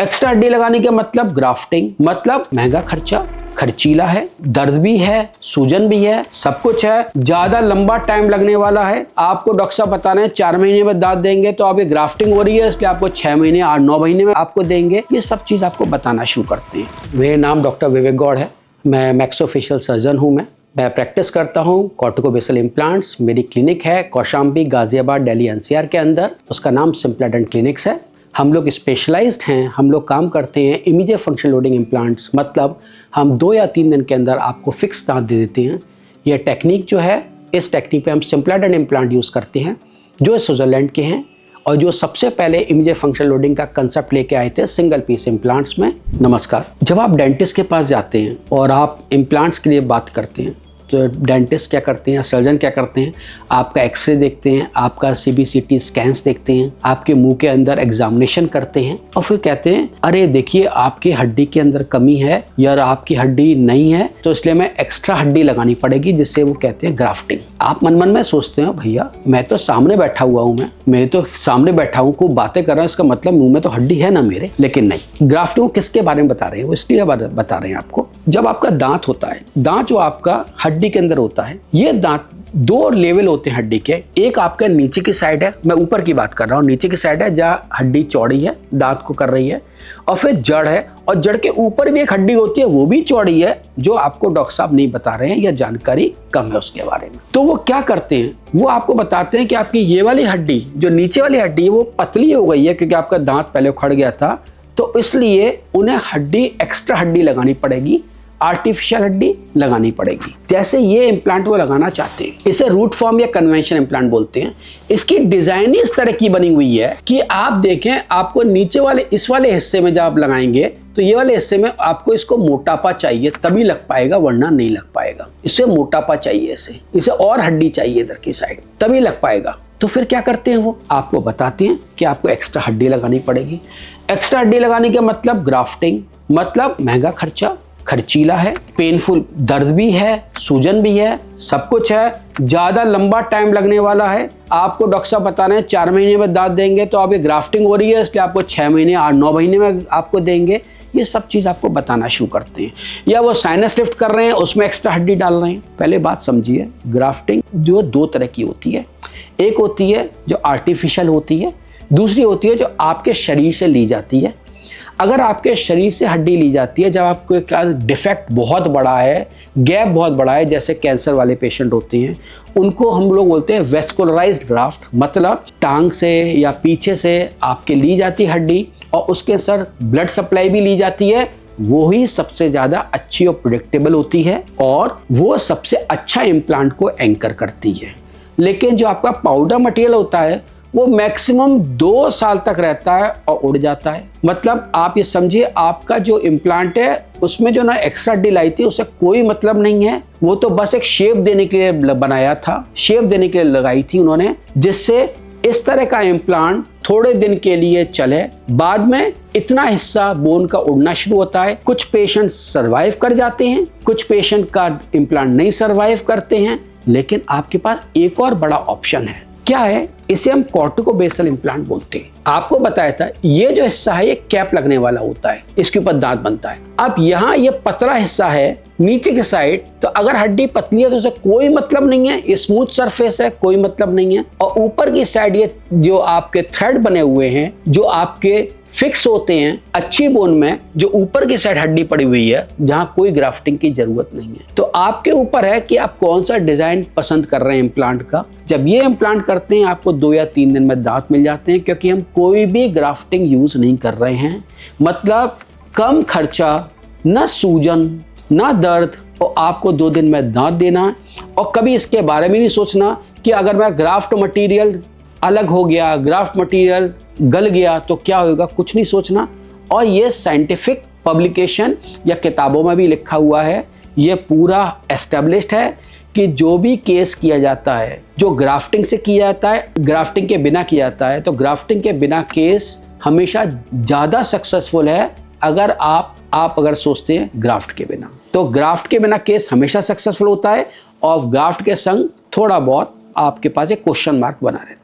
Extra हड्डी लगाने के मतलब ग्राफ्टिंग, मतलब महंगा खर्चा, खर्चीला है, दर्द भी है, सूजन भी है, सब कुछ है, ज्यादा लंबा टाइम लगने वाला है। आपको डॉक्टर साहब बता रहे हैं 4 महीने में दांत देंगे, तो आप ये ग्राफ्टिंग हो रही है इसलिए आपको 6 महीने 8-9 महीने में आपको देंगे। ये सब चीज आपको बताना शुरू करते हैं। मेरा नाम डॉक्टर विवेक गौड़ है, मैं मैक्सोफेशियल सर्जन हूँ। मैं प्रैक्टिस करता हूँ कॉर्टिकोबेसल इम्प्लांट्स। मेरी क्लिनिक है कौशाम्बी, गाजियाबाद, दिल्ली एनसीआर के अंदर। उसका नाम सिम्प्लाडेंट क्लिनिक्स है। हम लोग स्पेशलाइज्ड हैं, हम लोग काम करते हैं इमीडिएट फंक्शन लोडिंग इम्प्लांट्स, मतलब हम 2 या 3 दिन के अंदर आपको फिक्स दांत दे देते हैं। यह टेक्निक जो है, इस टेक्निक पे हम सिम्प्लाडेंट इम्प्लांट यूज़ करते हैं जो स्विट्जरलैंड के हैं और जो सबसे पहले इमीडिएट फंक्शन लोडिंग का कंसेप्ट लेके आए थे सिंगल पीस इम्प्लांट्स में। नमस्कार। जब आप डेंटिस्ट के पास जाते हैं और आप इम्प्लांट्स के लिए बात करते हैं तो डेंटिस्ट क्या करते हैं, सर्जन क्या करते हैं, आपका एक्सरे देखते हैं, आपका CBCT स्कैन्स देखते हैं, आपके मुंह के अंदर एग्जामिनेशन करते हैं और फिर कहते हैं अरे देखिए आपकी हड्डी के अंदर कमी है या आपकी हड्डी नहीं है, तो इसलिए मैं एक्स्ट्रा हड्डी लगानी पड़ेगी, जिससे वो कहते हैं ग्राफ्टिंग। आप मन मन में सोचते हो भैया मैं तो सामने बैठा हुआ हूँ, मैं तो सामने बैठा हूँ, खूब बातें कर रहा हूँ, इसका मतलब मुंह में तो हड्डी है ना मेरे। लेकिन नहीं, ग्राफ्टिंग किसके बारे में बता रहे हैं, वो इसलिए बता रहे हैं आपको। जब आपका दांत होता है, दांत जो आपका हड्डी के अंदर होता है, ये दांत 2 लेवल होते हैं हड्डी के। एक आपका नीचे की साइड है, मैं ऊपर की बात कर रहा हूँ, नीचे की साइड है जहाँ हड्डी चौड़ी है, दांत को कर रही है, और फिर जड़ है, और जड़ के ऊपर भी एक हड्डी होती है, वो भी चौड़ी है, जो आपको डॉक्टर साहब नहीं बता रहे हैं या जानकारी कम है उसके बारे में। तो वो क्या करते हैं, वो आपको बताते हैं कि आपकी ये वाली हड्डी, जो नीचे वाली हड्डी है, वो पतली हो गई है क्योंकि आपका दांत पहले उखड़ गया था, तो इसलिए उन्हें एक्स्ट्रा हड्डी लगानी पड़ेगी, आर्टिफिशियल हड्डी लगानी पड़ेगी। जैसे ये इम्प्लांट वो लगाना चाहते हैं, इसे रूट फॉर्म या कन्वेंशन इम्प्लांट बोलते हैं। इसकी डिजाइन इस तरह की बनी हुई है कि आप देखें, आपको नीचे वाले इस वाले हिस्से में जब आप लगाएंगे तो ये वाले हिस्से में आपको इसको मोटापा चाहिए, तभी लग पाएगा, वरना नहीं लग पाएगा। इसे मोटापा चाहिए, इसे और हड्डी चाहिए इधर की साइड, तभी लग पाएगा। तो फिर क्या करते हैं, वो आपको बताते हैं कि आपको एक्स्ट्रा हड्डी लगानी पड़ेगी। एक्स्ट्रा हड्डी लगाने का मतलब ग्राफ्टिंग, मतलब महंगा खर्चा, खर्चीला है, पेनफुल, दर्द भी है, सूजन भी है, सब कुछ है, ज्यादा लंबा टाइम लगने वाला है। आपको डॉक्टर साहब बता रहे हैं 4 महीने में दांत देंगे, तो आप ये ग्राफ्टिंग हो रही है इसलिए आपको 6 महीने 8-9 महीने में आपको देंगे। ये सब चीज आपको बताना शुरू करते हैं। या वो साइनस लिफ्ट कर रहे हैं, उसमें एक्स्ट्रा हड्डी डाल रहे हैं। पहले बात समझिए, ग्राफ्टिंग जो 2 तरह की होती है। एक होती है जो आर्टिफिशियल होती है, दूसरी होती है जो आपके शरीर से ली जाती है। अगर आपके शरीर से हड्डी ली जाती है, जब आपको डिफेक्ट बहुत बड़ा है, गैप बहुत बड़ा है, जैसे कैंसर वाले पेशेंट होते हैं, उनको हम लोग बोलते हैं वेस्कुलराइज्ड ग्राफ्ट, मतलब टांग से या पीछे से आपके ली जाती हड्डी और उसके सर ब्लड सप्लाई भी ली जाती है। वो ही सबसे ज्यादा अच्छी और प्रेडिक्टेबल होती है और वो सबसे अच्छा इम्प्लांट को एंकर करती है। लेकिन जो आपका पाउडर मटेरियल होता है वो मैक्सिमम 2 साल तक रहता है और उड़ जाता है। मतलब आप ये समझिए, आपका जो इम्प्लांट है उसमें जो ना एक्स्ट्रा हड्डी लाई थी उससे कोई मतलब नहीं है, वो तो बस एक शेप देने के लिए बनाया था, शेप देने के लिए लगाई थी उन्होंने, जिससे इस तरह का इम्प्लांट थोड़े दिन के लिए चले, बाद में इतना हिस्सा बोन का उड़ना शुरू होता है। कुछ पेशेंट सरवाइव कर जाते हैं, कुछ पेशेंट का इम्प्लांट नहीं सरवाइव करते हैं। लेकिन आपके पास एक और बड़ा ऑप्शन है, क्या है, इसे हम कॉर्टिकोबेसल इम्प्लांट बोलते हैं। आपको बताया था ये जो हिस्सा है ये कैप लगने वाला होता है, इसके ऊपर दांत बनता है। अब यहाँ ये पतला हिस्सा है नीचे की साइड, तो अगर हड्डी पतली है तो उसे कोई मतलब नहीं है, ये स्मूथ सरफेस है, कोई मतलब नहीं है। और ऊपर की साइड ये जो आपके थ्रेड बने हुए हैं, जो आपके फिक्स होते हैं अच्छी बोन में, जो ऊपर की साइड हड्डी पड़ी हुई है जहां कोई ग्राफ्टिंग की जरूरत नहीं है। तो आपके ऊपर है कि आप कौन सा डिजाइन पसंद कर रहे हैं इम्प्लांट का। जब ये इम्प्लांट करते हैं आपको 2 या 3 दिन में दांत मिल जाते हैं, क्योंकि हम कोई भी ग्राफ्टिंग यूज नहीं कर रहे हैं। मतलब कम खर्चा, न सूजन ना दर्द, और आपको 2 दिन में दांत देना। और कभी इसके बारे में नहीं सोचना कि अगर मैं ग्राफ्ट मटेरियल अलग हो गया, ग्राफ्ट मटेरियल गल गया तो क्या होगा, कुछ नहीं सोचना। और ये साइंटिफिक पब्लिकेशन या किताबों में भी लिखा हुआ है, ये पूरा एस्टेब्लिश्ड है कि जो भी केस किया जाता है, जो ग्राफ्टिंग से किया जाता है, ग्राफ्टिंग के बिना किया जाता है, तो ग्राफ्टिंग के बिना केस हमेशा ज़्यादा सक्सेसफुल है। अगर आप अगर सोचते हैं ग्राफ्ट के बिना, तो ग्राफ्ट के बिना केस हमेशा सक्सेसफुल होता है और ग्राफ्ट के संग थोड़ा बहुत आपके पास एक क्वेश्चन मार्क बना रहता है।